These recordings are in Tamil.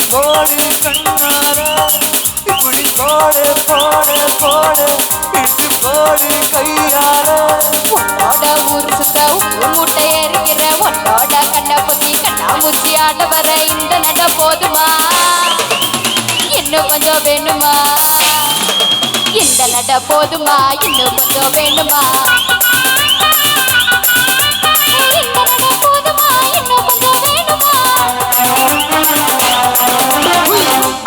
போடு கண்ணார இப்படி போடு போடு போடு இட்டு போடு கையார உன்னோட ஊரு சுத்த உப்பு மூட்டை எரிக்கிற உன்னோட கண்ணை பொத்தி கண்ணாமூச்சி ஆட வர இந்த நட போதுமா இன்னும் கொஞ்சம் வேணுமா இந்த நட போதுமா இன்னும் கொஞ்சம் வேணுமா இந்த நட போதுமா இன்னும் கொஞ்சம் வேணுமா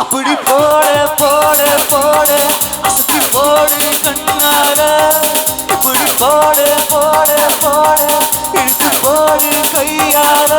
அப்படி போடு போடு போடு அசத்தி போடு கண்ணார இப்படி போடு போடு போடு இழுத்து போடு கையார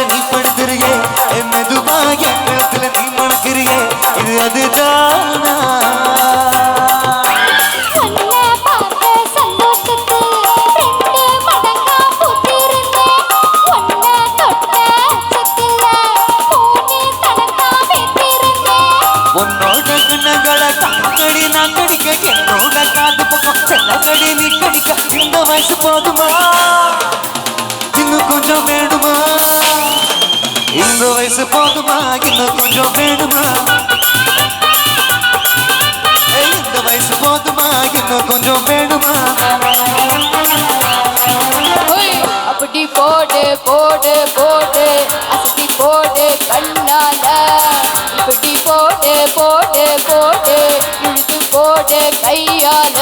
நீ படுத்துறியே மெதுவா என் கழுத்துல நீ மணக்கிறியே இது அதுதானா உன்னோட கண்ணங்களை கடி நான் கடிக்க என்னோட காது பக்கம் செல்லகடி நீ கடிக்க இந்த வயசு போதுமா இன்னும் கொஞ்சம் வேணுமா இந்த வயசு போதுமா இன்னும் கொஞ்சம் வேணுமா இந்த வயசு போதுமா இன்னும் கொஞ்சம் வேணுமா அப்படி போடு போடு போடு அசத்தி போடு கண்ணால இப்படி போடு போடு போடு இழுத்து போடு கையால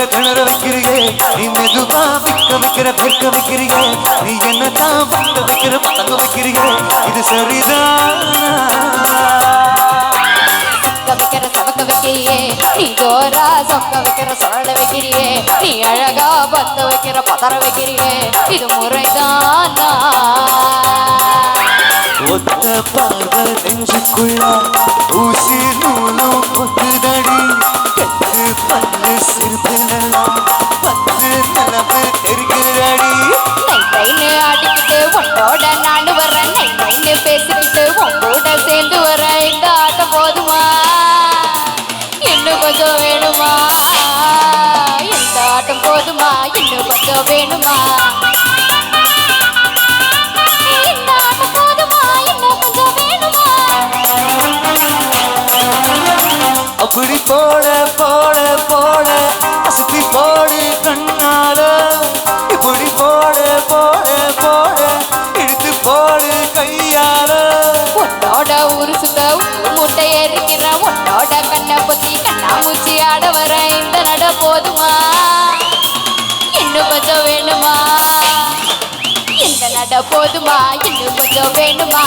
கிணற வைக்கிறியே நீ மெதுவா விக்க வைக்கிற பெருக்க வைக்கிறியே நீ என்னதான் பக்க வைக்கிற பதங்க வைக்கிறியே இது சரிதானா வைக்கிற சமக்க வைக்கிறியே நீ ஜோரா சொக்க வைக்கிற சொரட வைக்கிறியே நீ அழகா பத்த வைக்கிற பதற வைக்கிறியே இது முறைதானா ஒத்த பார்வை நெஞ்சுக்குள்ள ஊசி நூலும் கொத்துதடி கெட்டு பல்லு சிறுத்துலாம் பத்து நிலவு தெரிகிறடி நைன்னு ஆடிக்கிட்டு உன்னோட நானு வர்றேன் நைன்னு பேசிக்கிட்டு உன் கூட சேர்ந்து வர இந்த ஆட்டம் போதுமா இன்னும் கொஞ்சம் வேணுமா இந்த ஆட்டம் போதுமா இன்னும் கொஞ்சம் வேணுமா இந்த ஆட்டம் போதுமா இன்னும் கொஞ்சம் வேணுமா அப்படி போட போட போட அசத்தி போடு கண்ணால இப்படி போட போட போட இழுத்து போடு கையால உன்னோட ஊரு சுத்த உப்பு மூட்டை எரிக்கிற உன்னோட கண்ணை பொத்தி கண்ணாமூச்சி ஆட வர இந்த நட போதுமா இன்னும் கொஞ்சம் வேணுமா இந்த நட போதுமா இன்னும் கொஞ்சம் வேணுமா